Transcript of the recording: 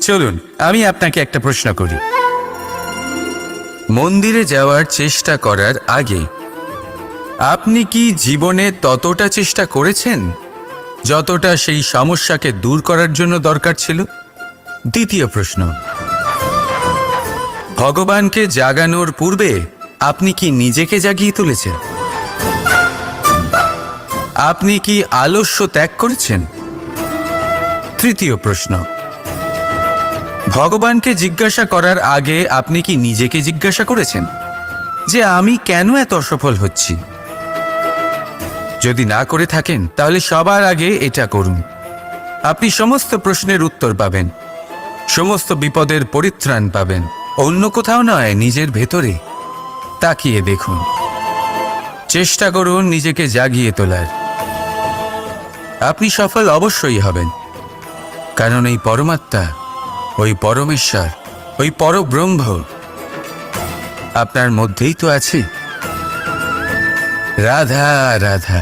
চলুন আমি আপনাকে একটা প্রশ্ন করি। মন্দিরে যাওয়ার চেষ্টা করার আগে আপনি কি জীবনে ততটা চেষ্টা করেছেন যতটা সেই সমস্যাকে দূর করার জন্য দরকার ছিল? দ্বিতীয় প্রশ্ন, ভগবানকে জাগানোর পূর্বে আপনি কি নিজেকে জাগিয়ে তুলেছেন? আপনি কি আলস্য ত্যাগ করেছেন? তৃতীয় প্রশ্ন, ভগবানকে জিজ্ঞাসা করার আগে আপনি কি নিজেকে জিজ্ঞাসা করেছেন যে আমি কেন এত অসফল হচ্ছি? যদি না করে থাকেন তাহলে সবার আগে এটা করুন। আপনি সমস্ত প্রশ্নের উত্তর পাবেন, সমস্ত বিপদের পরিত্রাণ পাবেন। অন্য কোথাও নয়, নিজের ভেতরে তাকিয়ে দেখুন। চেষ্টা করুন নিজেকে জাগিয়ে তোলার। আপনি সফল অবশ্যই হবেন, কারণ এই পরমাত্মা, ওই পরমেশ্বর, ওই পরব্রহ্ম আপনার মধ্যেই তো আছে। রাধা রাধা।